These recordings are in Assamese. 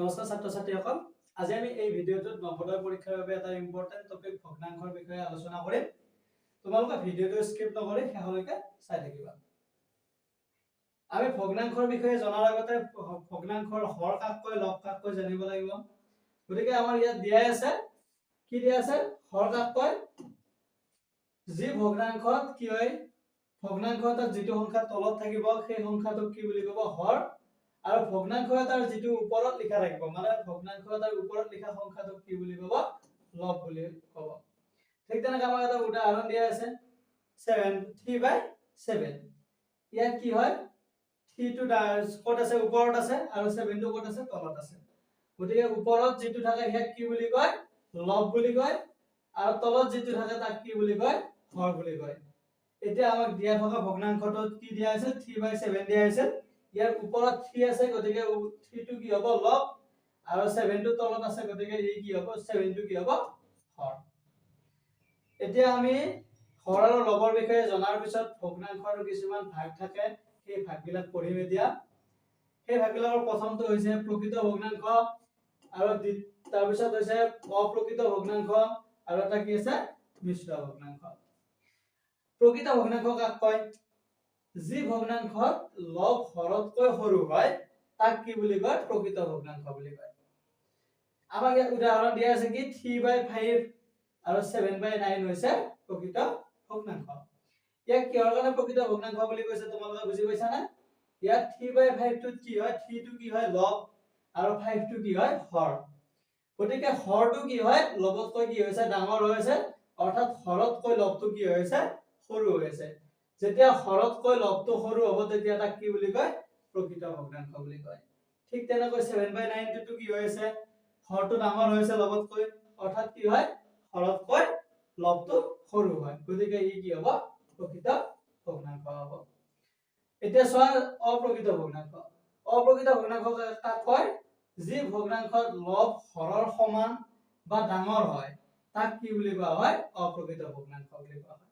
নমস্কাৰ ছাত্ৰ ছাত্ৰীসকল, আজি আমি এই ভিডিঅ'টোত নৱোদয় পৰীক্ষাৰ বাবে এটা ইম্পৰ্টেন্ট টপিক ভগ্নাংশৰ বিষয়ে আলোচনা কৰিম। তোমালোকে ভিডিঅ'টো স্কিপ নকৰি শেষলৈকে চাই থাকিবা। আমি ভগ্নাংশৰ বিষয়ে জনাৰ আগতে ভগ্নাংশৰ হৰ কাক কয় লব কাক কয় জানিব লাগিব। গতিকে আমাৰ ইয়াত দিয়াই আছে, কি দিয়া আছে? হৰ কাক কয়। যি ভগ্নাংশত কি হয়, ভগ্নাংশ এটাত যিটো সংখ্যা তলত থাকিব সেই সংখ্যাটোক কি বুলি ক'ব? হৰ। আৰু ভগ্নাংশ এটাৰ যিটো ওপৰত লিখা থাকিব, মানে ভগ্নাংশ এটাৰ ওপৰত লিখা সংখ্যাটোক কি বুলি ক'ব? লব বুলি ক'ব। ঠিক তেনেকৈ আমাক এটা উদাহৰণ দিয়া আছে 3/7। ইয়াত কি হয়? 3 টো ক'ত আছে? ওপৰত আছে, আৰু 7 টো ক'ত আছে? তলত আছে। গতিকে ওপৰত যিটো থাকে ইয়াক কি বুলি কয়? লব বুলি কয়, আৰু তলত যিটো থাকে তাক কি বুলি কয়? হৰ বুলি কয়। এতিয়া আমাক দিয়া থকা ভগ্নাংশটোত কি দিয়া আছে? 3/7 দিয়া আছে। ইয়াৰ ওপৰত 3 আছে, গতিকে 3 টো কি হ'ব? লব, আৰু 7 টো তলত আছে, গতিকে ই কি হ'ব? 7 টো কি হ'ব? হৰ। এতিয়া আমি হৰ আৰু লবৰ বিষয়ে জনাৰ পিছত ভগ্নাংশৰ কিছুমান ভাগ থাকে, সেই ভাগবিলাক পঢ়িম এতিয়া। সেই ভাগবিলাকৰ প্ৰথমটো হৈছে প্ৰকৃত ভগ্নাংশ, আৰু তাৰ পিছত হৈছে অপ্ৰকৃত ভগ্নাংশ, আৰু এটা কি আছে? মিশ্ৰ ভগ্নাংশ। প্ৰকৃত ভগ্নাংশ কাক কয়? যি ভগ্নাংশত লব হৰতকৈ সৰু হয় তাক কি বুলি কয়? প্ৰকৃত ভগ্নাংশ বুলি কয়। আমাক ইয়াত উদাহৰণ দিয়া আছে কি 3/5 আৰু 7/9 হৈছে প্ৰকৃত ভগ্নাংশ। ইয়াক কিহৰ কাৰণে প্ৰকৃত ভগ্নাংশ বুলি কৈছে তোমালোকে বুজি পাইছা না? ইয়াত 3/5 টো কি হয়? 3 টো কি হয়? লব, আৰু 5 টো কি হয়? হৰ। গতিকে হৰটো কি হয়? লবতকৈ কি হৈছে? ডাঙৰ হৈছে, অৰ্থাৎ হৰতকৈ লবটো কি হৈছে? সৰু হৈছে। যেতিয়া হৰতকৈ লবটো সৰু হ'ব তেতিয়া তাক কি বুলি কয়? প্ৰকৃত ভগ্নাংশ বুলি কয়। ঠিক তেনেকৈ 7/9 টো কি হৈছে? হৰটো ডাঙৰ হৈছে লবতকৈ, অৰ্থাৎ কি হয়? হৰতকৈ লবটো সৰু হয়, গতিকে ই কি হ'ব? প্ৰকৃত ভগ্নাংশ হ'ব। এতিয়া চোৱা অপ্ৰকৃত ভগ্নাংশ। অপ্ৰকৃত ভগ্নাংশ কাক কয়? যি ভগ্নাংশত লব হৰৰ সমান বা ডাঙৰ হয় তাক কি বুলি কোৱা হয়? অপ্ৰকৃত ভগ্নাংশ বুলি কোৱা হয়।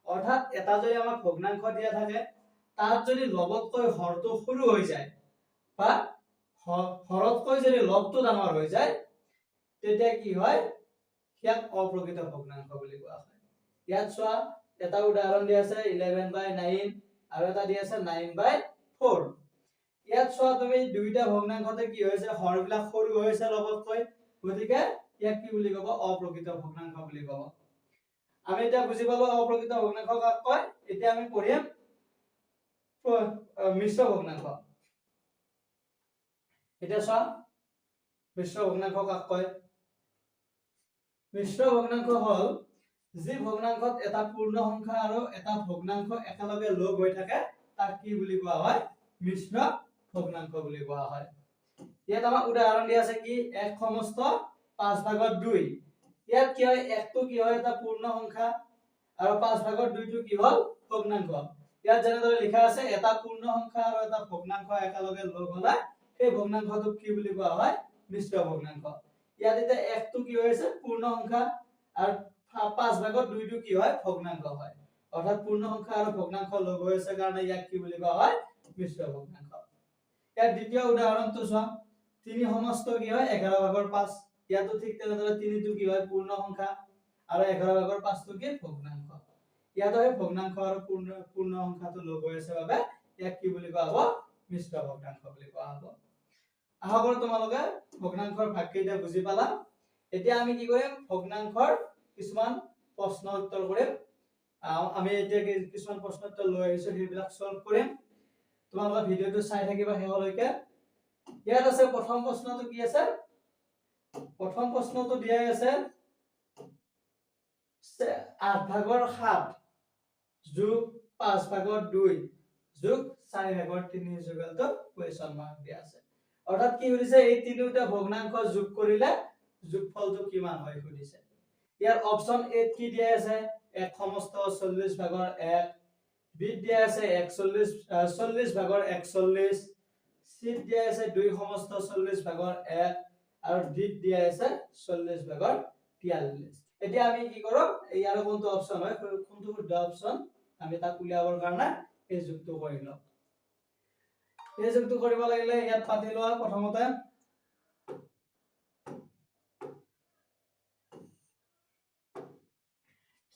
অৰ্থাৎ এটা যদি আমাক ভগ্নাংশ দিয়া থাকে, তাত যদি লবতকৈ হৰটো সৰু হৈ যায়, বা হৰতকৈ যদি লবটো ডাঙৰ হৈ যায়, তেতিয়া কি হয়? ইয়াক অপ্ৰকৃত ভগ্নাংশ বুলি কোৱা হয়। ইয়াত চোৱা এটা উদাহৰণ দিয়া আছে 11/9, আৰু এটা দিয়া আছে 9/4। ইয়াত চোৱা তুমি দুইটা ভগ্নাংশতে কি হৈছে? হৰবিলাক সৰু হৈছে লবতকৈ, গতিকে ইয়াক কি বুলি ক'ব? অপ্ৰকৃত ভগ্নাংশ বুলি ক'ব। আমি এতিয়া বুজি পালো অপ্ৰকৃত ভগ্নাংশ কাক কয়। এতিয়া আমি পঢ়িম মিশ্ৰ ভগ্নাংশ। এতিয়া চোৱা মিশ্ৰ ভগ্নাংশ কাক কয়? মিশ্ৰ ভগ্নাংশ হল যি ভগ্নাংশত এটা পূৰ্ণ সংখ্যা আৰু এটা ভগ্নাংশ একেলগে লগ হৈ থাকে তাক কি বুলি কোৱা হয়? মিশ্ৰ ভগ্নাংশ বুলি কোৱা হয়। ইয়াত আমাক উদাহৰণ দিয়া আছে কি 1 সমস্ত 5/2। ইয়াত কি হয়? 1 টো কি হয়? এটা পূৰ্ণ সংখ্যা, আৰু 5/2 টো কি হল? ভগ্নাংশ। ইয়াত যেনেদৰে লিখা আছে এটা পূৰ্ণ সংখ্যা আৰু এটা ভগ্নাংশ একেলগে লগ হ'লে সেই ভগ্নাংশটোক কি বুলি কোৱা হয়? মিশ্ৰ ভগ্নাংশ। ইয়াত এতিয়া 1 টো কি হৈছে? পূৰ্ণ সংখ্যা, আৰু 5/2 টো কি হয়? ভগ্নাংশ হয়। অৰ্থাৎ পূৰ্ণ সংখ্যা আৰু ভগ্নাংশ লগ হৈ আছে কাৰণে ইয়াক কি বুলি কোৱা হয়? মিশ্ৰ ভগ্নাংশ। ইয়াত দ্বিতীয় উদাহৰণটো চোৱা 3 সমস্ত কি হয়? 11/5। ইয়াতো ঠিক তেনেদৰে 3 টো কি হয়? পূৰ্ণ সংখ্যা, আৰু 11/5 টো কি? ভগ্নাংশ। ইয়াতো এই ভগ্নাংশ আৰু পূৰ্ণ সংখ্যাটো লগ হৈ আছে বাবে ইয়াক কি বুলি কোৱা হ'ব? মিশ্ৰ ভগ্নাংশ বুলি কোৱা হ'ব। আশা কৰো তোমালোকে ভগ্নাংশৰ ভাগকেইটা বুজি পালা। এতিয়া আমি কি কৰিম? ভগ্নাংশৰ কিছুমান প্ৰশ্ন উত্তৰ কৰিম। আমি এতিয়া কিছুমান প্ৰশ্ন উত্তৰ লৈ আহিছো, সেইবিলাক সলভ কৰিম। তোমালোকে ভিডিঅ'টো চাই থাকিবা শেষলৈকে। ইয়াত আছে প্ৰথম প্ৰশ্নটো কি আছে? প্ৰথম প্ৰশ্নটো দিয়াই আছে 8/7 যোগ 5/2 যোগ 4/3 যোগেলটো কুৱেশ্যন মাৰ্ক দিয়া আছে। অৰ্থাৎ কি হৈছে? এই তিনিটা ভগ্নাংশ যোগ কৰিলে যোগফলটো কিমান হয় সুধিছে। ইয়াৰ অপচন এ কি দিয়া আছে? 1 সমস্ত 40/1, বি দিয়া আছে 40/41, সি দিয়া আছে 2 সমস্ত 40/1, আৰু ডি দিয়া আছে 40/43। এতিয়া আমি কি কৰো? ইয়াৰ কোনটো অপচন হয়, কোনটো শুদ্ধ অপচন আমি তাক উলিয়াবৰ কাৰণে এই যোগটো কৰি লওঁ। এই যোগটো কৰিব লাগিলে ইয়াত পাতি লোৱা প্ৰথমতে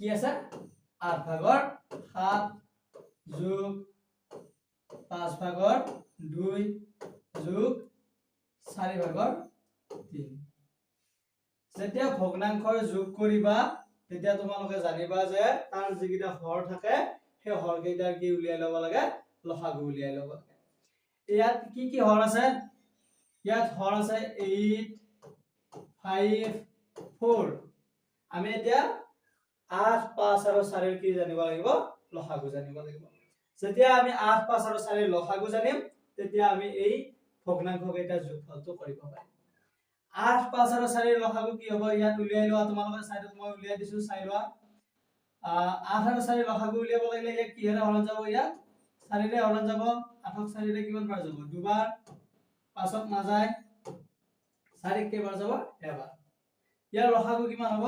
কি আছে 8 ভাগৰ 7 যোগ 5 ভাগৰ 2 যোগ 4 ভাগৰ 3 যেতিয়া ভগ্নাংশৰ যোগ কৰিবা তেতিয়া তোমালোকে জানিবা যে তাৰ যিকিটা হৰ থাকে সেই হৰ কেইটাৰ কি উলিয়াই ল'ব লাগে লসাগু উলিয়াই ল'ব লাগে ইয়াত কি হৰ আছে ইয়াত হৰ আছে 8 5 4 আমি এতিয়া 8 5 আৰু 4 ৰ কি জানিব লাগিব লসাগু জানিব লাগিব যেতিয়া আমি 8 5 আৰু 4 ৰ লসাগু জানিম তেতিয়া আমি এই ভগ্নাংশ কেইটাৰ যোগফলটো কৰিব পাৰিম 8 5 আৰু 4 ৰ লসাগু কি হ'ব ইয়াত উলিয়াই লোৱা তোমালোকে সাইডত মই উলিয়াই দিছো চাই লোৱা 8 আৰু 4 ৰ লসাগু উলিয়াব লাগিলে ইয়াত কিহেৰে হৰণ যাব ইয়াত 4 ৰে হৰণ যাব 8ক 4 ৰে কিমান বাৰ যাব দুবাৰ 5ক নাযায় 4 কেইবাৰ যাব এবাৰ ইয়াৰ লসাগু কিমান হ'ব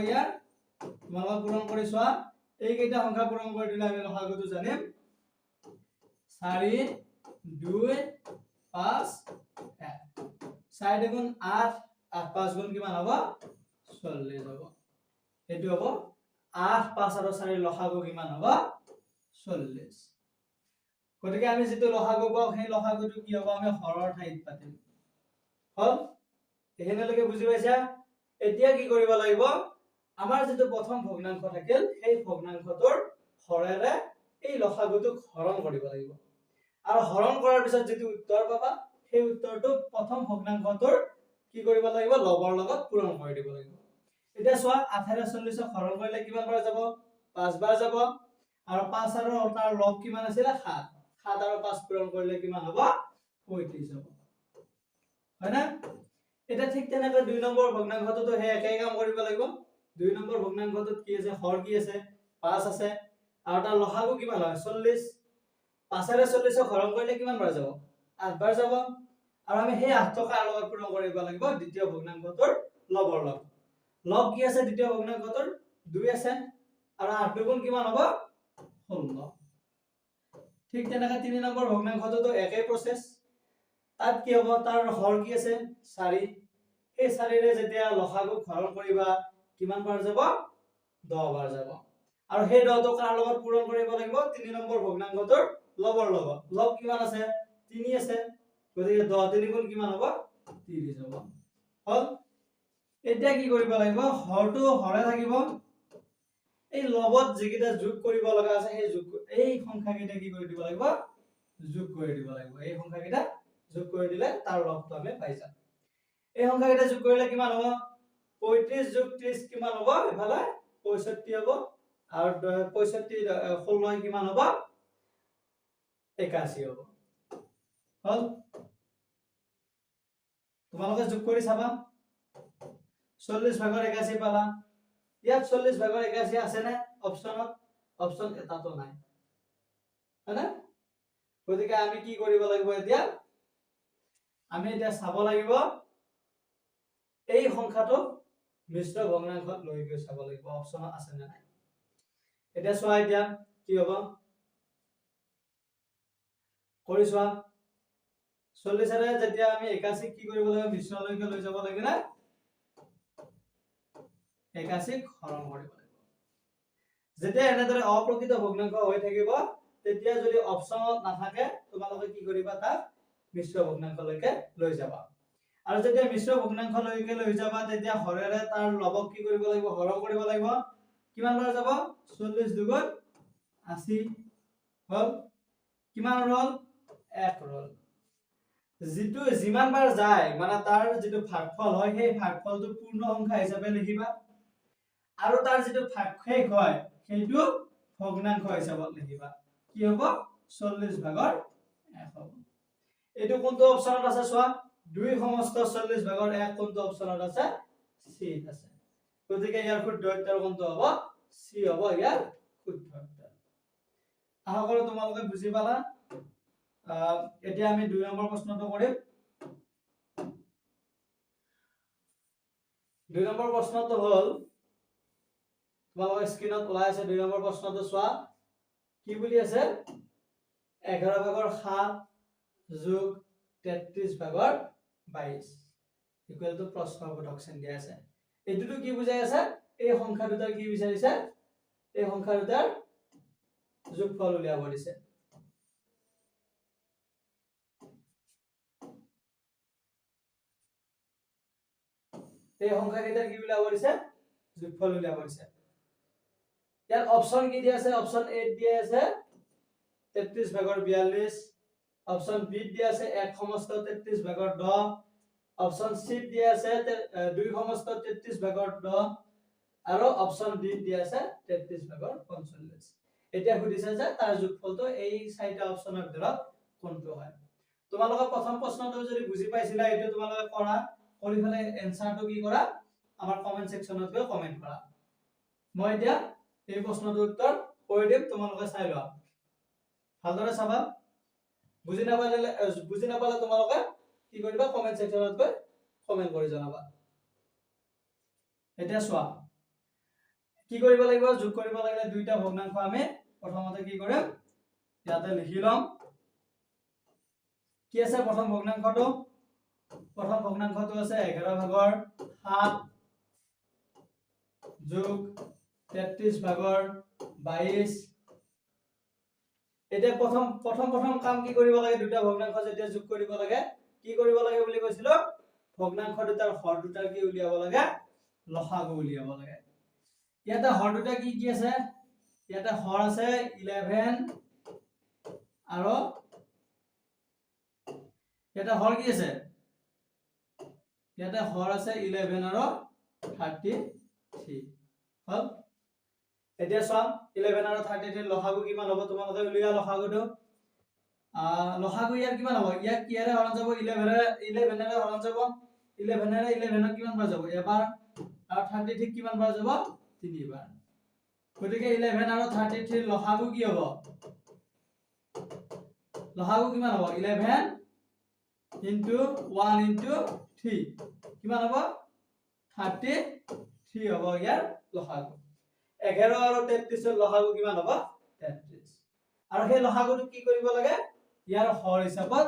ইয়াৰ তোমালোকে পূৰণ কৰি চোৱা এই কেইটা সংখ্যা পূৰণ কৰি দিলে আমি লসাগুটো জানিম 4 2 5 1 4 গুণ 8 8 5 গুণ কিমান হ'ব 40 হ'ব এটো হ'ব 8 5 আৰু 4 ৰ লসাগু কিমান হ'ব 40 গতিকে আমি যেটো লসাগু পাও সেই লসাগুটো কি হ'ব আমি হৰৰ ঠাইত পাতিম হল এহেনলৈকে বুজি পাইছা এতিয়া কি কৰিব লাগিব আমাৰ যেটো প্ৰথম ভগ্নাংশ থাকিল সেই ভগ্নাংশটোৰ হৰেৰে এই লসাগুটোক হৰণ কৰিব লাগিব আৰু হৰণ কৰাৰ পিছত যেটো উত্তৰ পাবা সেই উত্তৰটো প্ৰথম ভগ্নাংশটোৰ কি কৰিব লাগিব লবৰ লগত পূৰণ কৰি দিব লাগিব এতিয়া চোৱা 8 ৰে 40ক হৰণ কৰিলে কিমান বাৰ যাব 5 বাৰ যাব আৰু 5 আৰু তাৰ লব কিমান আছিল 7 7 আৰু 5 পূৰণ কৰিলে কিমান হ'ব 35 হ'ব হয় না এটা ঠিক তেনেকৈ 2 নম্বৰ ভগ্নাংশটোতো হে একেই কাম কৰিব লাগিব 2 নম্বৰ ভগ্নাংশটোত কি আছে হৰ কি আছে 5 আছে আৰু তাৰ লসাগু কিমান হয় 40 5 ৰে 40ক হৰণ কৰিলে কিমান বাৰ যাব 8 বাৰ যাব আৰু আমি সেই 8 টকা লগত পূৰণ কৰিব লাগিব দ্বিতীয় ভগ্নাংশটোৰ লবৰ লগ লব কি আছে দ্বিতীয় ভগ্নাংশটোৰ 2 আছে আৰু 8 দুগুণ কিমান হ'ব 16 ঠিক তেনেকৈ 3 নম্বৰ ভগ্নাংশটোতো একেই প্ৰসেস তাত কি হ'ব তাৰ হৰ কি আছে 4 এই 4 ৰে যেতিয়া লসাগু হৰণ কৰিবা কিমান বাৰ যাব 10 বাৰ যাব আৰু সেই 10 টো কাৰ লগত পূৰণ কৰিব লাগিব 3 নম্বৰ ভগ্নাংশটোৰ লবৰ লগত লব কিমান আছে 3 আছে গতিকে 10 3 গুণ কিমান হ'ব 30 হ'ব হল এতিয়া কি কৰিব লাগিব হৰটো হৰে থাকিব এই লবত যিকিটা যোগ কৰিব লগা আছে সেই যোগ এই সংখ্যা কেইটা কি কৰি দিব লাগিব যোগ কৰি দিব লাগিব এই সংখ্যা কেইটা যোগ কৰি দিলে তাৰ লবটো আমি পাই যাম এই সংখ্যা কেইটা যোগ কৰিলে কিমান হ'ব 35 যোগ 30 কিমান হ'ব এফালে 65 হ'ব আৰু 65 16 কিমান হ'ব 81 হ'ব হল তোমালোকে যোগ কৰি চাবা 40 ভাগৰ 81 পালা ইয়াত 40 ভাগৰ 81 আছে না অপচনত অপচন এটাতো নাই হয়না গতিকে আমি কি কৰিব লাগিব এতিয়া আমি এতিয়া চাব লাগিব এই সংখ্যাটো মিশ্ৰ ভগ্নাংশত লৈ গৈ চাব লাগিব অপচনত আছে না নাই এতিয়া চোৱা এতিয়া কি হ'ব কৰি চোৱা 40 ৰে যেতিয়া আমি 81 কি কৰিব লাগিব মিশ্ৰলৈকে লৈ যাব লাগিব না 81 হৰণ কৰিব লাগিব যেতিয়া এনেদৰে অপ্ৰকৃত ভগ্নাংশ হৈ থাকিব তেতিয়া যদি অপচনত নাথাকে তোমালোকে কি কৰিবা তাক মিশ্ৰ ভগ্নাংশলৈকে লৈ যাবা আৰু যেতিয়া মিশ্ৰ ভগ্নাংশলৈকে লৈ যাবা তেতিয়া হৰেৰে তাৰ লবক কি কৰিব লাগিব হৰণ কৰিব লাগিব কিমান বাৰ যাব 40 দুগুণ 80 হল কিমান ৰল 1 ৰল যেটো যিমান বাৰ যায় মানে তাৰ যেটো ভাগফল হয় সেই ভাগফলটো পূৰ্ণ সংখ্যা হিচাপে লিখিবা আৰু তাৰ যেটো ভাগশেষ হয় সেইটো ভগ্নাংশ হিচাপত লিখিবা কি হ'ব 40 ভাগৰ 1 হ'ব এটো কোনটো অপচনত আছে চোৱা 2 সমস্ত 40 ভাগৰ 1 কোনটো অপচনত আছে সি আছে গতিকে ইয়াৰ শুদ্ধ উত্তৰ কোনটো হ'ব সি হ'ব ইয়াৰ শুদ্ধ উত্তৰ আশা কৰো তোমালোকে বুজি পালা এতিয়া আমি 2 নম্বৰ প্ৰশ্নটো কৰিম 2 নম্বৰ প্ৰশ্নটো হ'ল তোমালোকৰ স্ক্ৰিনত ওলাই আছে 2 নম্বৰ প্ৰশ্নটো চোৱা কি বুলি আছে 11 ভাগৰ 7 যোগ 33 ভাগৰ 22 ইকুৱেল টু প্ৰশ্নবোধক চিন দিয়া আছে এটুটো কি বুজাই আছে এই সংখ্যা দুটাৰ কি বিচাৰিছে এই সংখ্যা দুটাৰ যোগফল উলিয়াব দিছে এই সংখ্যা কেইটাৰ কি উলিয়াব দিছে যোগফল উলিয়াব দিছে ইয়াৰ অপচন কি দিয়া আছে অপচন এ দিয়া আছে 33 ভাগৰ 42 অপচন বি দিয়া আছে 1 সমস্ত 33 ভাগৰ 10 অপচন সি দিয়া আছে 2 সমস্ত 33 ভাগৰ 10 আৰু অপচন ডি দিয়া আছে 33 ভাগৰ 45 এতিয়া সুধিছে যে তাৰ যোগফলটো এই চাৰিটা অপচনৰ ভিতৰত কোনটো হয় তোমালোকে প্ৰথম প্ৰশ্নটো যদি বুজি পাইছিলা এটো তোমালোকে কৰা কৰি ফেলে এনসাৰটো কি কৰা আমাৰ কমেন্ট সেকশনত গৈ কমেন্ট কৰা মই এতিয়া এই প্ৰশ্নটোৰ উত্তৰ কৈ দিম তোমালোকে চাই লোৱা ভালদৰে চাবা বুজি নাপালে তোমালোকে কি কৰিবা কমেন্ট সেকশনত গৈ কমেন্ট কৰি জনাবা এতিয়া চোৱা কি কৰিব লাগিব যোগ কৰিব লাগিলে দুইটা ভগ্নাংশ আমি প্ৰথমতে কি কৰিম ইয়াতে লিখি লম কি আছে প্ৰথম ভগ্নাংশটো আছে 11 ভাগৰ 7 যোগ 33 ভাগৰ 22 এতিয়া প্ৰথম কাম কি কৰিব লাগে দুটা ভগ্নাংশ যেতিয়া যোগ কৰিব লাগে কি কৰিব লাগে বুলি কৈছিল ভগ্নাংশ দুটাৰ হৰ দুটাৰ কি উলিয়াব লাগে লসাগু উলিয়াব লাগে ইয়াতে হৰ দুটা কি কি আছে ইয়াতে হৰ আছে 11 আৰু ইয়াতে হৰ কি আছে ইয়াতে হৰ আছে 11 আৰু 33 হল এতিয়া চোৱা 11 আৰু 33 লসাগু কিমান হ'ব তোমালোকে উলিয়া লসাগুটো লসাগু ইয়াৰ কিমান হ'ব ইয়াক কিয়াৰে হৰণ যাব 11 ৰে হৰণ যাব 11 ৰে 11 কিমান বাৰ যাব এবাৰ আৰু 33 কিমান বাৰ যাব তিনিবাৰ গতিকে 11 আৰু 33 লসাগু কি হ'ব লসাগু কিমান হ'ব 11 into 1 into 3 কিমান হ'ব 33 হ'ব ইয়াৰ লসাগু 11 আৰু 33 ৰ লসাগু কিমান হ'ব 33 আৰু সেই লসাগুটো কি কৰিব লাগে ইয়াৰ হৰ হিচাপত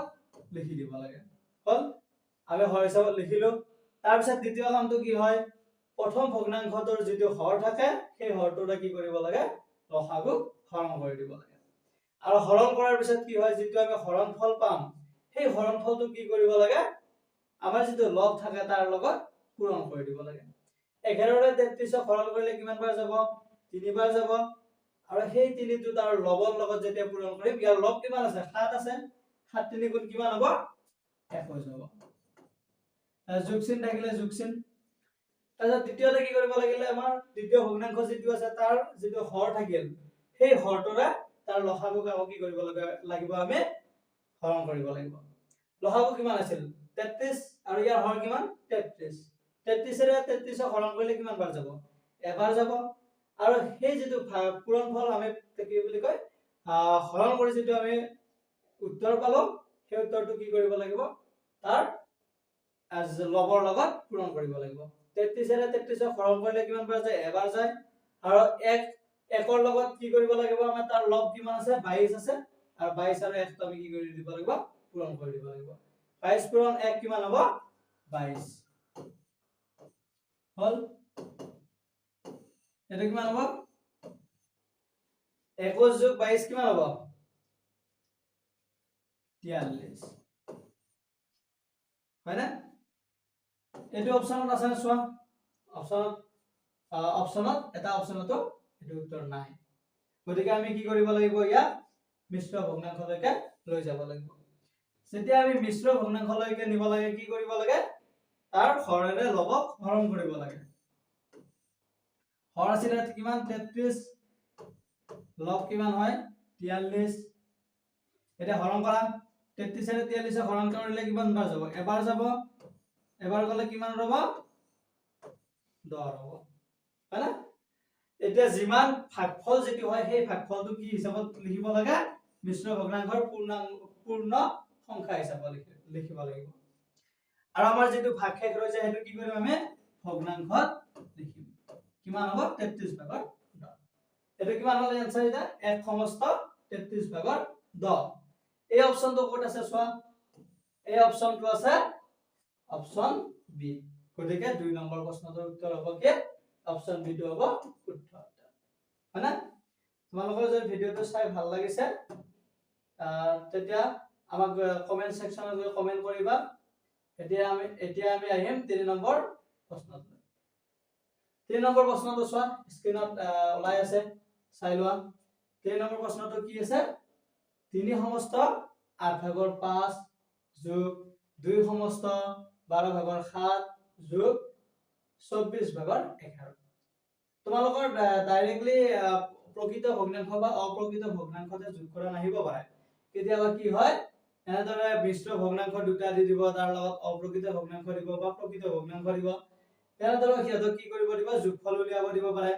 লিখি দিব লাগে হল আমি হৰ হিচাপত লিখিলো তাৰ পিছত দ্বিতীয় কামটো কি হয় প্ৰথম ভগ্নাংশটোৰ যেটো হৰ থাকে সেই হৰটোৰে কি কৰিব লাগে লসাগু হৰণ কৰি দিব লাগে আৰু হৰণ কৰাৰ পিছত কি হয় যেটো আমি হৰণফল পাম সেই হৰণফলটো কি কৰিব লাগে আমাৰ যেটো লব থাকে তাৰ লগত পূৰণ কৰি দিব লাগে 11 ৰে 33 হৰণ কৰিলে কিমান বাৰ যাব তিনিবাৰ যাব আৰু সেই তিনিটো তাৰ লবৰ লগত যেতিয়া পূৰণ কৰিম ইয়াৰ লব কিমান আছে 7 আছে 7 3 গুণ কিমান হ'ব 21 হ'ব যোগচিন থাকিলে যোগচিন তাৰপিছত দ্বিতীয়তে কি কৰিব লাগিলে আমাৰ দ্বিতীয় ভগ্নাংশ যেটো আছে তাৰ যেটো হৰ থাকিল সেই হৰটোৰে তাৰ লসাগু কি কৰিব লাগিব আমি হৰণ কৰিব লাগিব লসাগু কিমান আছিল 33 আৰু ইয়াৰ হৰ কিমান 33 33 ৰে 33 হৰণ কৰিলে কিমান বাৰ যাব এবাৰ যাব আৰু সেই যেটো পূৰণফল আমি কি বুলি কয় হৰণ কৰি যেটো আমি উত্তৰ পালো সেই উত্তৰটো কি কৰিব লাগিব তাৰ লবৰ লগত পূৰণ কৰিব লাগিব 33 ৰে 33 হৰণ কৰিলে কিমান বাৰ যায় এবাৰ যায় আৰু একৰ লগত কি কৰিব লাগিব আমাৰ তাৰ লব কিমান আছে 22 আছে আৰু 22 আৰু 1 আমি কি কৰি দিব লাগিব পূৰণ কৰি দিব লাগিব 22 পূৰণ 1 কিমান হ'ব 22 হল এটা কিমান হ'ব 21 যোগ 22 কিমান হ'ব 43 হয় না এটো অপচনত আছে না চোৱা অপচনত এটা অপচনতো এটো উত্তৰ নাই গতিকে আমি কি কৰিব লাগিব ইয়া মিশ্ৰ ভগ্নাংশলৈকে লৈ যাব লাগিব যেতিয়া আমি মিশ্ৰ ভগ্নাংশলৈকে নিব লাগে কি কৰিব লাগে তাৰ হৰেৰে লবক হৰণ কৰিব লাগে হৰ আছিল কিমান 33 লব কিমান হয় 43 এটা হৰণ কৰা 33 ৰে 43 হৰণ কৰিলে কিমান বাৰ যাব এবাৰ যাব এবাৰ গলে কিমান ৰব 10 ৰব হয়না এতিয়া যিমান ভাগফল যেটো হয় সেই ভাগফলটো কি হিচাপত লিখিব লাগে মিশ্ৰ ভগ্নাংশৰ পূৰ্ণ সংখ্যা হিচাপত লিখিব লাগিব আৰু আমাৰ যেটো ভাগ শেষ হৈ যায় হেতু কি কৰিম আমি ভগ্নাংশত লিখিম কিমান হ'ব 33 ভাগৰ 10 এটো কিমান হল आंसर এটা 1 সমস্ত 33 ভাগৰ 10 এই অপচনটো ক'ত আছে চোৱা এই অপচনটো আছে অপচন বি গতিকে 2 নম্বৰ প্ৰশ্নটোৰ উত্তৰ হ'ব কি অপচন বি টো হ'ব শুদ্ধ উত্তৰ হয়না তোমালোকৰ যদি ভিডিওটো চাই ভাল লাগিছে তেতিয়া আমাক কমেন্ট সেকশনত গৈ কমেন্ট কৰিবা এতিয়া আমি আহিম 3 নম্বৰ প্ৰশ্নটো 3 নম্বৰ প্ৰশ্নটো চোৱা স্ক্ৰিনত ওলাই আছে চাই লোৱা 3 নম্বৰ প্ৰশ্নটো কি আছে 3 সমস্ত 8 ভাগৰ 5 যোগ 2 সমস্ত 12 ভাগৰ 7 যোগ 24 ভাগৰ 11 তোমালোকৰ ডাইৰেক্টলি প্ৰকৃত ভগ্নাংশ বা অপ্ৰকৃত ভগ্নাংশতে যোগ কৰা নাহিব পাৰে কেতিয়াবা কি হয় এনেদৰে মিশ্ৰ ভগ্নাংশ দুটা দি দিব তাৰ লগত অপ্ৰকৃত ভগ্নাংশ দিব বা প্ৰকৃত ভগ্নাংশ দিব এনেদৰে সিহঁতক কি কৰিব দিব যোগফল উলিয়াব দিব পাৰে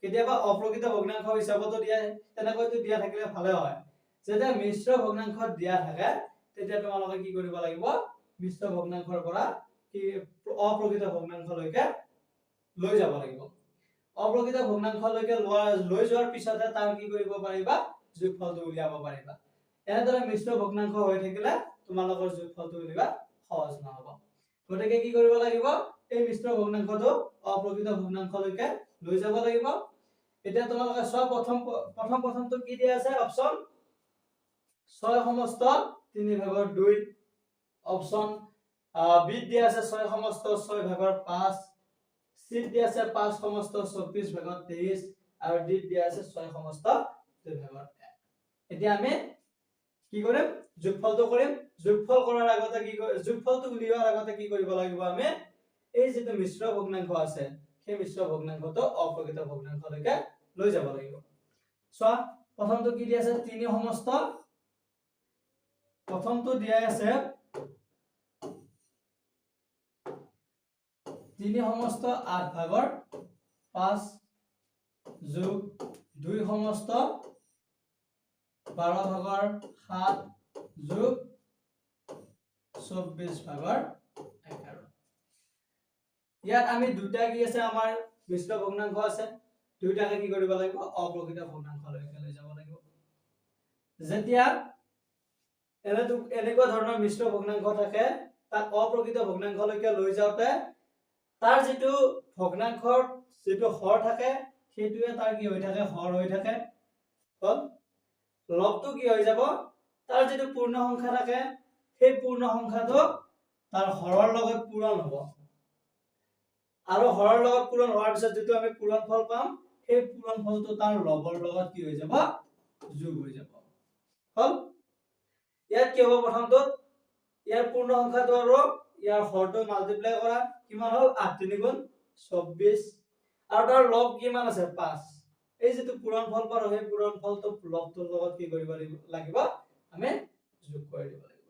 কেতিয়াবা অপ্ৰকৃত ভগ্নাংশ হিচাপতো দিয়া তেনেকৈতো দিয়া থাকিলে ভালে হয় যেতিয়া মিশ্ৰ ভগ্নাংশ দিয়া থাকে তেতিয়া তোমালোকে কি কৰিব লাগিব মিশ্ৰ ভগ্নাংশৰ পৰা কি অপ্ৰকৃত ভগ্নাংশলৈকে লৈ যাব লাগিব অপ্ৰকৃত ভগ্নাংশলৈকে লৈ যোৱাৰ পিছতে তাৰ কি কৰিব পাৰিবা যোগফলটো উলিয়াব পাৰিবা এনেদৰে মিশ্ৰ ভগ্নাংশ হৈ থাকিলে তোমালোকৰ যোগফলটো উলিওৱা সহজ নহব গতিকে কি কৰিব লাগিব এই মিশ্ৰ ভগ্নাংশটো অপ্ৰকৃত ভগ্নাংশলৈকে লৈ যাব লাগিব এতিয়া তোমালোকে সব প্ৰথমটো কি দিয়া আছে অপচন 6 সমস্ত 3 ভাগৰ 2 অপচন বি দিয়া আছে 6 সমস্ত 6 ভাগৰ 5 সি দিয়া আছে 5 সমস্ত 24 ভাগৰ 23 আৰু ডি দিয়া আছে 6 সমস্ত 2 ভাগৰ 1 এতিয়া আমি কি কৰিম যোগফলটো কৰিম যোগফল কৰাৰ আগতে কি যোগফলটো উলিওৱাৰ আগতে কি কৰিব লাগিব আমি এই যেটো মিশ্ৰ ভগ্নাংশ আছে সেই মিশ্ৰ ভগ্নাংশটো অপ্ৰকৃত ভগ্নাংশলৈকে লৈ যাব লাগিব চোৱা প্ৰথমটো কি দিয়া আছে 3 সমস্ত প্ৰথমটো দিয়া আছে 3 সমস্ত 8 ভাগৰ 5 যোগ 2 সমস্ত 12 ভাগৰ 7 যোগ 24 ভাগৰ 11 ইয়াত আমি দুটা কি আছে আমাৰ মিশ্ৰ ভগ্নাংশ আছে দুইটাকে কি কৰিব লাগিব অপ্ৰকৃত ভগ্নাংশলৈকে লৈ যাব লাগিব যেতিয়া এনেকুৱা ধৰণৰ মিশ্ৰ ভগ্নাংশ থাকে তাক অপ্ৰকৃত ভগ্নাংশলৈকে লৈ যাওঁতে তাৰ যেটো ভগ্নাংশৰ যেটো হৰ থাকে সেইটোৱে তাৰ কি হৈ থাকে হৰ হৈ থাকে হল লবটো কি হৈ যাব তাৰ যেটো পূৰ্ণ সংখ্যা থাকে সেই পূৰ্ণ সংখ্যাটো তাৰ হৰৰ লগত পূৰণ হ'ব আৰু হৰৰ লগত পূৰণ হোৱাৰ পিছত যেটো আমি পূৰণ ফল পাম সেই পূৰণ ফলটো তাৰ লবৰ লগত কি হৈ যাব যোগ হৈ যাব হল ইয়াত কি হ'ব প্ৰথমটো ইয়াৰ পূৰ্ণ সংখ্যাটো আৰু ইয়াৰ হৰটো মাল্টিপ্লাই কৰা কিমান হল 8 3 গুণ 24 আৰু তাৰ লব কিমান আছে 5 এই যেটো পূৰণ ফল পাৰো সেই পূৰণ ফলটো লবটোৰ লগত কি কৰিব লাগিব আমি যোগ কৰি দিব লাগিব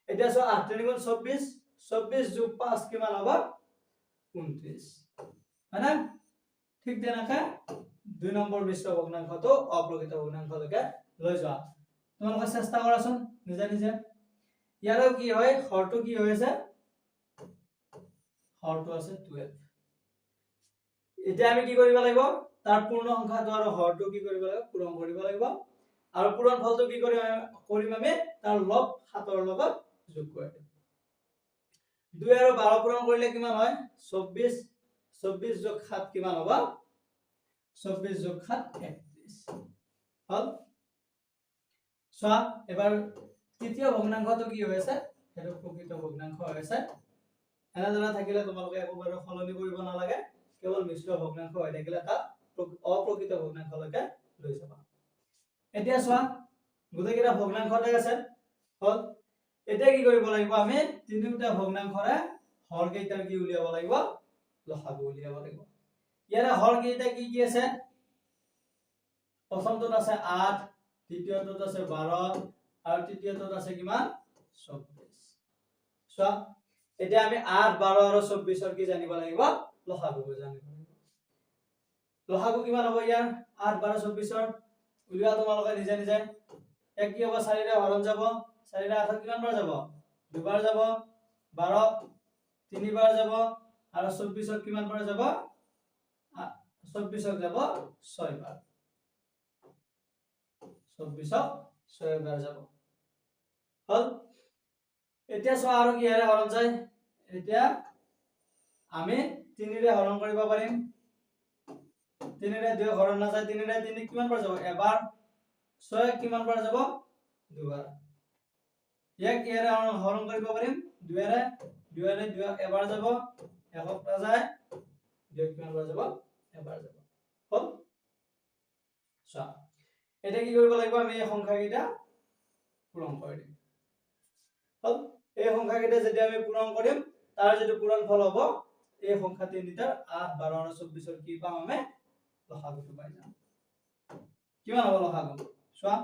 এতিয়া সো 8 3 গুণ 24 24 যোগ 5 কিমান হ'ব 29 হয়না ঠিক তেনেকা 2 নম্বৰ মিশ্ৰ ভগ্নাংশটো অপ্ৰকৃত ভগ্নাংশলৈকে লৈ যোৱা তোমালোকে চেষ্টা কৰাচোন নিজে নিজে ইয়াৰো কি হয় হৰটো কি হৈ আছে হৰটো আছে 12 এতিয়া আমি কি কৰিব লাগিব তাৰ পূৰ্ণ সংখ্যাটো আৰু হৰটো কি কৰিব লাগিব পূৰণ কৰিব লাগিব আৰু পূৰণ ফলটো কি কৰিম আমি তাৰ লব 7 ৰ লগত যোগ কৰি দিম 2 আৰু 12 পূৰণ কৰিলে কিমান হয় 24 24 যোগ 7 কিমান হ'ব 24 যোগ 7 31 হল চোৱা এবাৰ তৃতীয় ভগ্নাংশটো কি হৈ আছে হেতু প্ৰকৃত ভগ্নাংশ হৈ আছে এনেদৰে থাকিলে তোমালোকে একবাৰে সলনি কৰিব নালাগে কেৱল মিশ্ৰ ভগ্নাংশ হৈ থাকিলে তাক অপ্ৰকৃত ভগ্নাংশলৈকে লৈ যাবা এতিয়া চোৱা গোটেইকেইটা ভগ্নাংশতে আছে হল এতিয়া কি কৰিব লাগিব আমি তিনিটা ভগ্নাংশৰে হৰ কেইটাৰ কি উলিয়াব লাগিব লসাগু উলিয়াব লাগিব ইয়াৰে হৰ কেইটা কি কি আছে প্ৰথমটোত আছে 8 দ্বিতীয়টোত আছে 12 আৰু তৃতীয়টোত আছে কিমান 24 চোৱা এতিয়া আমি 8 12 আৰু 24 ৰ কি জানিব লাগিব লসাগু জানিব লাগিব লসাগু কিমান হ'ব ইয়াৰ 8 12 24 ৰ উলিওৱা তোমালোকে নিজে নিজে এক কি হ'ব 4 ৰে হৰণ যাব 4 ৰে 8 কিমান বাৰ যাব দুবাৰ যাব 12 তিনিবাৰ যাব আৰু 24 ৰ কিমান বাৰ যাব 24 ক যাব 6 বাৰ 24 ক 6 বাৰ যাব হল এতিয়া চোৱা আৰু কি হেৰে হৰণ যায় এতিয়া আমি 3 ৰে হৰণ কৰিব পাৰিম 3 ৰে 2 হৰণ নাযায় 3 ৰে 3 কিমান বাৰ যাব এবাৰ 6 কিমান বাৰ যাব দুবাৰ ইয়াক ইয়াৰে হৰণ কৰিব পাৰিম 2 ৰে 2 এবাৰ যাব একক নাযায় 2 কিমান বাৰ যাব এবাৰ যাব হল চা এটা কি কৰিব লাগিব আমি এই সংখ্যা কেইটা পূৰণ কৰি দিম হল এই সংখ্যা কেইটা যেতিয়া আমি পূৰণ কৰিম তাৰ যেটো পূৰণ ফল হ'ব এই সংখ্যা তিনিটাৰ 8 12 আৰু 24 ৰ কি পাম আমি লসাগুটো পাই যাম কিমান হ'ব লসাগু চোৱা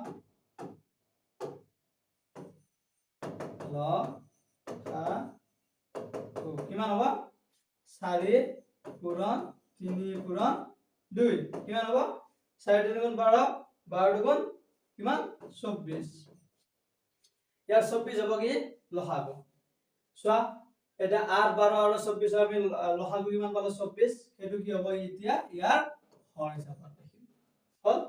লসাগু কিমান হ'ব 4 পূৰণ 3 পূৰণ 2 কিমান হ'ব 4 3 গুণ 12 12 গুণ কিমান 24 ইয়াৰ 24 হ'ব কি লসাগু চোৱা এটা 8 12 আৰু 24 আমি লসাগু কিমান পালো 24 এটো কি হ'ব এতিয়া ইয়াৰ হৰ হিচাপত লিখিম হল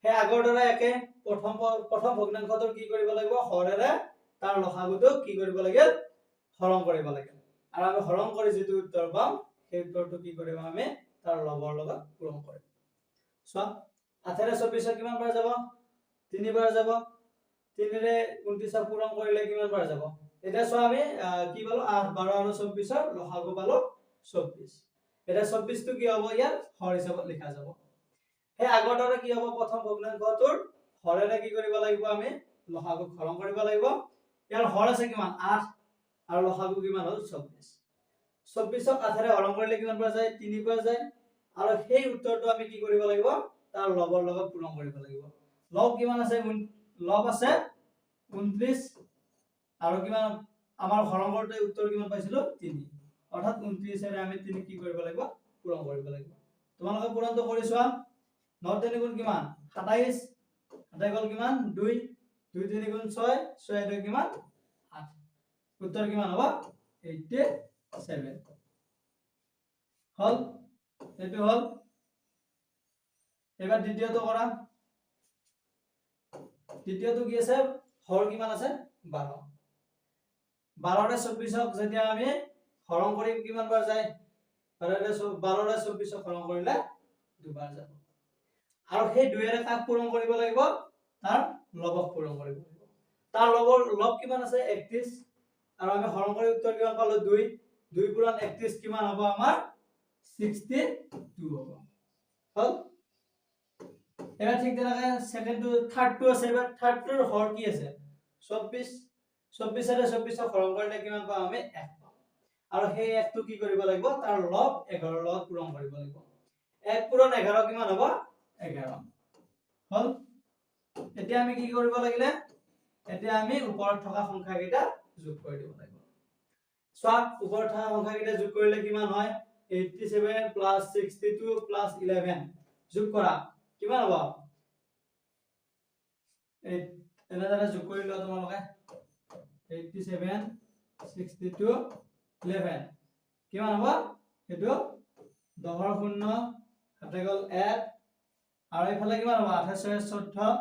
হে আগৰ দৰে একে প্ৰথম ভগ্নাংশটোৰ কি কৰিব লাগিব হৰেৰে তাৰ লসাগুটো কি কৰিব লাগে হৰণ কৰিব লাগে আৰু আমি হৰণ কৰি যেটো উত্তৰ পাম সেই উত্তৰটো কি কৰিম আমি তাৰ লবৰ লগত পূৰণ কৰিম চোৱা 8 ৰে 24 কিমান বাৰ যাব 3 বাৰ যাব 3 ৰে 29 পূৰণ কৰিলে কিমান বাৰ যাব এটা চোৱা আমি কি পালো 8 12 আৰু 24 ৰ লসাগু পালো 24 এটা 24 টো কি হ'ব ইয়াৰ হৰ হিচাপত লিখা যাব হে আগৰ দৰে কি হ'ব প্ৰথম ভগ্নাংশটোৰ হৰেৰে কি কৰিব লাগিব আমি লসাগু হৰণ কৰিব লাগিব ইয়াৰ হৰ আছে কিমান 8 আৰু লসাগু কিমান হ'ল 24 24 ক 8 ৰে হৰণ কৰিলে কিমান বাৰ যায় 3 বাৰ যায় আৰু সেই উত্তৰটো আমি কি কৰিব লাগিব তাৰ লবৰ লগত পূৰণ কৰিব লাগিব লব কিমান আছে লব আছে 29 আৰু কিমান আমাৰ হৰণ কৰোতে উত্তৰ কিমান পাইছিলো 3 অৰ্থাৎ 29 ৰে আমি 3 কি কৰিব লাগিব পূৰণ কৰিব লাগিব তোমালোকে পূৰণটো কৰি চোৱা 9 3 গুণ কিমান 27 27 গল কিমান 2 2 3 গুণ 6 6 2 কিমান 8 উত্তৰ কিমান হ'ব 87 হল এটো হল এবাৰ দ্বিতীয়টো কৰা দ্বিতীয়টো কি আছে হৰ কিমান আছে 12 12 ৰে 24 ক যেতিয়া আমি হৰণ কৰিম কিমান বাৰ যায় 12 ৰে 24 ক হৰণ কৰিলে দুবাৰ যাব আৰু সেই 2 ৰে কাক পূৰণ কৰিব লাগিব তাৰ লবক পূৰণ কৰিব লাগিব তাৰ লব কিমান আছে 31 আৰু আমি হৰণ কৰি উত্তৰ কিমান পালো 2 2 পূৰণ 31 কিমান হ'ব আমাৰ 62 হ'ব হল এবাৰ ঠিক তেনেকৈ সেকেন্ড টু থাৰ্ড টু আছে এবাৰ থাৰ্ড টুৰ হৰ কি আছে 24 24 ৰে 24 ক হৰণ কৰিলে কিমান পাম আমি 1 পাম আৰু সেই 1 টো কি কৰিব লাগিব তাৰ লব 11 লগত পূৰণ কৰিব লাগিব 1 পূৰণ 11 কিমান হ'ব 11 হল এতিয়া আমি কি কৰিব লাগিলে এতিয়া আমি ওপৰত থকা সংখ্যা কেইটা যোগ কৰি দিব লাগিব চোৱা ওপৰত থকা সংখ্যা কেইটা যোগ কৰিলে কিমান হয় 87 plus 62 plus 11 যোগ কৰা কিমান হ'ব এনেদৰে যোগ কৰি লোৱা তোমালোকে 87 62 11 কিমান হ'ব এটো 10 ৰ 0 হাতে গল 1 আৰু ইফালে কিমান হ'ব 28 14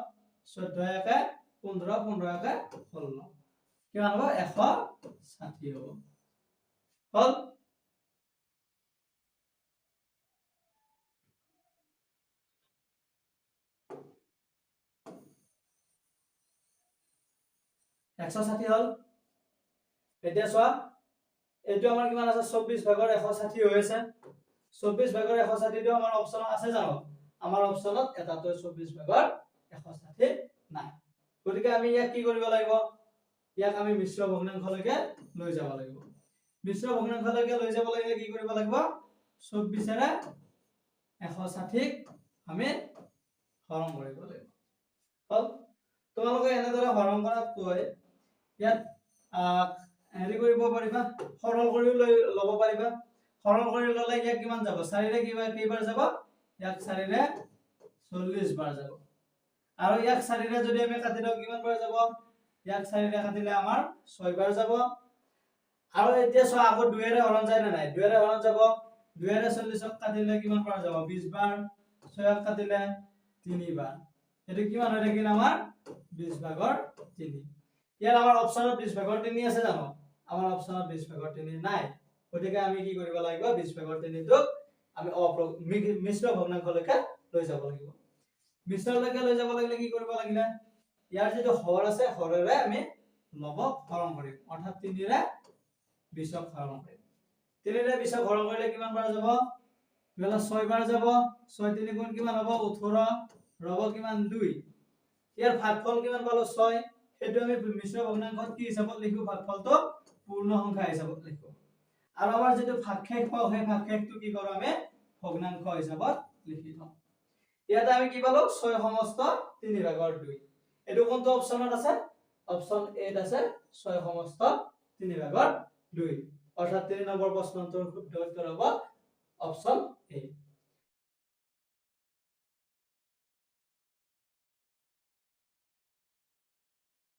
14 একে 15 15 একে 16 কিমান হ'ব 160 হ'ব হল একশো 60 হল এতিয়া চোৱা এটো আমাৰ কিমান আছে 24 ভাগৰ 160 হৈ আছে 24 ভাগৰ 160 টো আমাৰ অপচন আছে জানো আমাৰ অপচনত এটাটো 24 ভাগৰ 160 নাই গতিকে আমি ইয়াক কি কৰিব লাগিব ইয়াক আমি মিশ্ৰ ভগ্নাংশলৈকে লৈ যাব লাগিব মিশ্ৰ ভগ্নাংশলৈকে লৈ যাব লাগিলে কি কৰিব লাগিব 24 ৰে 160 আমি হৰণ কৰিব লাগিব হল তোমালোকে এনেদৰে হৰণ কৰাত কৈ ইয়াত হেৰি কৰিব পাৰিবা সৰল কৰি ল'ব পাৰিবা সৰল কৰি ললে ইয়াক কিমান যাব 4 ৰে কেইবাৰ যাব ইয়াক 4 ৰে 40 বাৰ যাব আৰু ইয়াক 4 ৰে যদি আমি কাটি দাও কিমান বাৰ যাব ইয়াক 4 ৰে কাটিলে আমাৰ 6 বাৰ যাব আৰু এতিয়া চোৱা আগত 2 ৰে হৰণ যায় না নাই 2 ৰে হৰণ যাব 2 ৰে 40 ক কাটিলে কিমান বাৰ যাব 20 বাৰ 6 ক কাটিলে 3 বাৰ এটো কিমান হৈ থাকিল আমাৰ 20 ভাগৰ 3 ইয়াৰ আমাৰ অপচনত 20 ভাগৰ 3 আছে জানো আমাৰ অপচনত 20 ভাগৰ 3 নাই গতিকে আমি কি কৰিব লাগিব 20 ভাগৰ 3 টোক আমি মিশ্ৰ ভগ্নাংশলৈকে লৈ যাব লাগিব মিশ্ৰলৈকে লৈ যাব লাগিলে কি কৰিব লাগিলে ইয়াৰ যেটো হৰ আছে হৰেৰে আমি লবক হৰণ কৰিম অৰ্থাৎ 3 ৰে 20ক হৰণ কৰিম 3 ৰে 20ক হৰণ কৰিলে কিমান বাৰ যাব ইফালে 6 বাৰ যাব 6 3 গুণ কিমান হ'ব 18 ৰব কিমান 2 ইয়াৰ ভাগফল কিমান পালো 6 সেইটো আমি মিশ্ৰ ভগ্নাংশত কি হিচাপত লিখো ভাগফলটো পূৰ্ণ সংখ্যা হিচাপত লিখো আৰু আমাৰ যেটো ভাগশেষ পাও সেই ভাগশেষটো কি কৰো আমি ভগ্নাংশ হিচাপত লিখি থওঁ ইয়াতে আমি কি পালো 6 সমস্ত 3 ভাগৰ 2 এটো কোনটো অপচনত আছে অপচন এ আছে 6 সমস্ত 3 ভাগৰ 2 অৰ্থাৎ 3 নম্বৰ প্ৰশ্নটোৰ শুদ্ধ উত্তৰ হ'ব অপচন এ